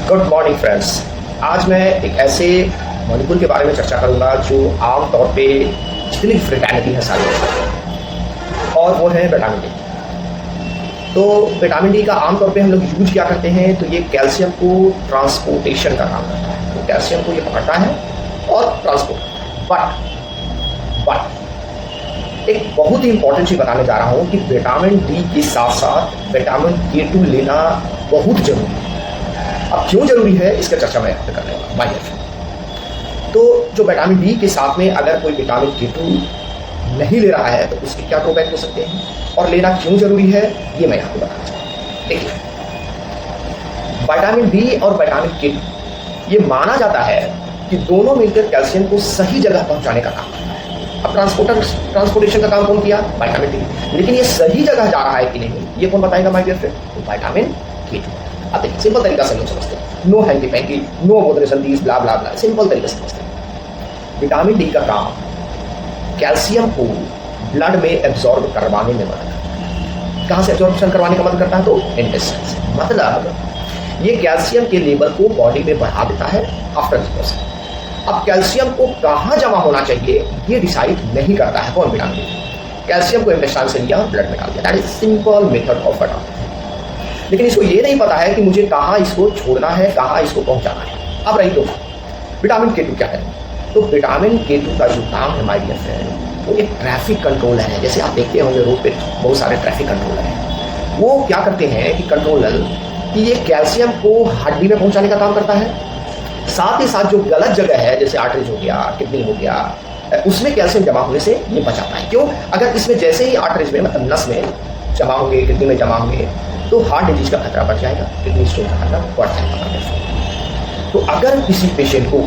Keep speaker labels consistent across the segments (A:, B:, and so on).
A: Good morning friends. आज मैं एक ऐसे मॉलिक्यूल के बारे में चर्चा करूंगा जो आम तौर पे जितनी फ्रेटर्निटी है सारी, और वो है विटामिन डी। तो विटामिन डी का आमतौर पे हम लोग यूज क्या करते हैं, तो ये कैल्शियम को ट्रांसपोर्टेशन का काम करता है। तो कैल्शियम को ये पकड़ता है और ट्रांसपोर्ट। बट एक बहुत ही इंपॉर्टेंट चीज़ बताने जा रहा हूँ कि विटामिन डी के साथ साथ विटामिन K2 लेना बहुत जरूरी है। अब क्यों जरूरी है इसका चर्चा मैं यहाँ पे करने वाला हूँ माय डियर फ्रेंड। तो जो विटामिन डी के साथ में अगर कोई विटामिन K2 नहीं ले रहा है तो उसके क्या ड्रॉबैक हो सकते हैं और लेना क्यों जरूरी है ये मैं आपको बताना चाहता हूँ। देखिए, विटामिन डी और विटामिन K2 ये माना जाता है कि दोनों मिलकर कैल्शियम को सही जगह पहुंचाने का काम करता है। अब ट्रांसपोर्टेशन का काम कौन किया? Vitamin D. लेकिन ये सही जगह जा रहा है कि नहीं ये कौन बताएगा माय डियर फ्रेंड? तो विटामिन K2। अब देखिए, सिंपल तरीका से लोग समझते हैं, no hanky panky, no moderation these blah blah blah, simple तरीके से समझते हैं। विटामिन डी का काम कैल्शियम को ब्लड में एब्जॉर्ब करवाने में मदद करता है। कहाँ से एब्जॉर्प्शन करवाने का मदद करता है? तो इंटेस्टाइन से। मतलब ये कैल्शियम के लेवल को बॉडी में बढ़ा देता है आफ्टर डिस्पोजल। अब कैल्शियम को कहाँ जमा होना चाहिए ये डिसाइड नहीं करता है कौन? Vitamin D. कैल्शियम को इंटेस्टाइन से लिया, ब्लड में डाल दिया। That is simple method of vitamin. लेकिन इसको ये नहीं पता है कि मुझे कहाँ इसको छोड़ना है, कहाँ इसको पहुंचाना है। अब रही तो विटामिन K2 क्या करें? तो विटामिन K2 का जो काम है माय डियर फ्रेंड, वो एक ट्रैफिक कंट्रोलर है। जैसे आप देखते होंगे रोड पे बहुत सारे ट्रैफिक कंट्रोलर हैं। वो क्या करते हैं कि कंट्रोलर कि ये कैल्शियम को हड्डी में पहुंचाने का काम करता है। साथ ही साथ जो गलत जगह है जैसे आर्टरीज हो गया, किडनी हो गया, उसमें कैल्शियम जमा होने से ये बचाता है। क्यों? अगर इसमें जैसे ही आर्टरीज में मतलब नस में जमा होंगे, किडनी में जमा होंगे, तो हार्ट डिजीज का खतरा बढ़ जाएगा, किडनी स्टोन का खतरा बढ़ जाएगा। तो अगर किसी पेशेंट को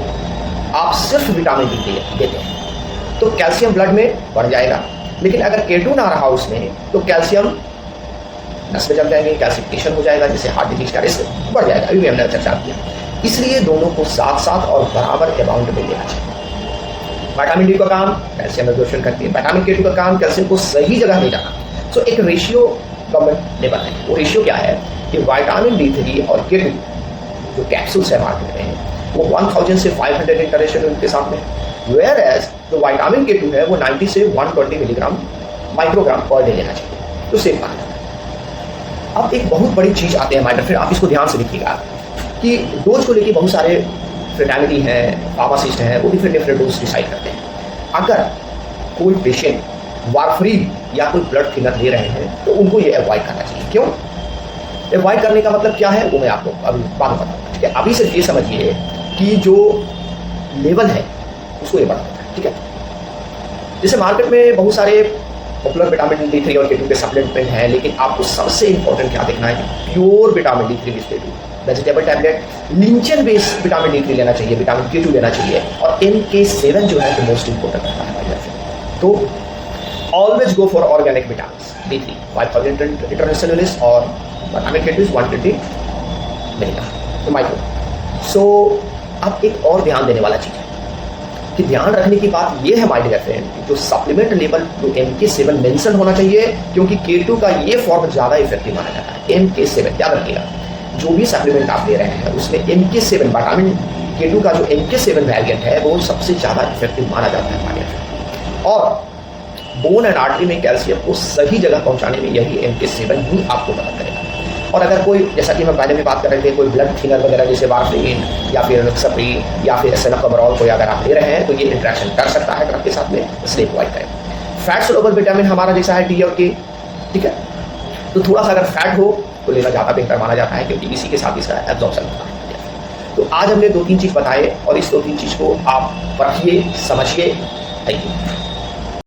A: आप सिर्फ विटामिन डी देते हैं तो कैल्शियम ब्लड में बढ़ जाएगा। लेकिन अगर K2 ना रहा उसमें तो कैल्शियम नस में जम जाएंगे, कैल्सिफिकेशन हो जाएगा, जिससे हार्ट डिजीज का रिस्क बढ़ जाएगा। अभी भी हमने चर्चा किया। इसलिए दोनों को साथ साथ और बराबर अमाउंट में लेना चाहिए। विटामिन डी का काम कैल्शियम एब्जॉर्प्शन करती है, विटामिन K2 का काम कैल्शियम को सही जगह ले जाना। सो एक रेशियो गवर्नमेंट ने बनाया। वो रेशियो क्या है कि विटामिन D3 और K2 जो कैप्सूल्स है मार्केट में वो 1000 से 500 इंटरेक्शन उनके साथ में, वेयर एज जो विटामिन K2 है वो 90 से 120 मिलीग्राम माइक्रोग्राम पर डे लेना चाहिए। तो सेम बात है। अब एक बहुत बड़ी चीज़ आते हैं माइटर, फिर आप इसको ध्यान से लिखिएगा कि डोज को लेकर बहुत सारे फ्रेटर्निटी हैं, फार्मासिस्ट हैं, वो डिफरेंट डोज डिसाइड करते हैं। अगर कोई पेशेंट वारफरीन या कोई ब्लड थिनर ले रहे हैं तो उनको ये अवॉइड करना चाहिए। क्यों अवॉइड करने का मतलब क्या है वो मैं आपको अभी बाद में बताऊंगा। ठीक है, अभी सिर्फ ये समझिए कि जो लेवल है उसको ये बढ़ा देता है। ठीक है, जैसे मार्केट में बहुत सारे पॉपुलर विटामिन D3 और K2 के सप्लीमेंट हैं, लेकिन आपको सबसे इंपॉर्टेंट क्या देखना है कि pure vitamin D3 with K2, vegetable tablet, lichen based vitamin D3 लेना चाहिए, विटामिन K2 लेना चाहिए, और MK7 जो है तो मोस्ट इंपॉर्टेंट रहता है। तो always go for organic vitamins. D3 5000 international units और vitamin K2 is 120 मिलीग्राम तो माइक्रो। सो अब एक और ध्यान देने वाला चीज़ है कि ध्यान रखने की बात ये है माय डियर फ्रेंड, जो सप्लीमेंट लेवल जो MK7 मेंशन होना चाहिए, क्योंकि K2 का ये फॉर्म ज़्यादा इफेक्टिव माना जाता है। MK7 याद रखिएगा, जो भी सप्लीमेंट आप ले रहे हैं उसमें MK7 विटामिन K2 का जो MK7 वेरिएंट है वो सबसे ज़्यादा इफेक्टिव माना जाता है माय डियर फ्रेंड। और बोन एंड आर्टरी में कैल्शियम को सही जगह पहुंचाने में यही MK7 ही आपको मदद करेगा। और अगर कोई, जैसा कि हम पहले भी बात कर रहे थे, कोई ब्लड थिनर वगैरह जैसे वारफरीन या फिर सप्रीन या फिर एसेनोकॉबरॉल कोई अगर आप ले रहे हैं तो ये इंट्रैक्शन कर सकता है ड्रग के साथ में, इसलिए अवॉइड करें। फैट सोलुबल विटामिन हमारा जैसा है D और K। ठीक है, तो थोड़ा सा अगर फैट हो तो लेना ज़्यादा बेहतर माना जाता है, क्योंकि इसी के साथ इसका एब्जॉर्प्शन होता है। तो आज हमने 2-3 चीज़ बताए और इस 2-3 चीज़ को आप पढ़िए, समझिए। Thank you.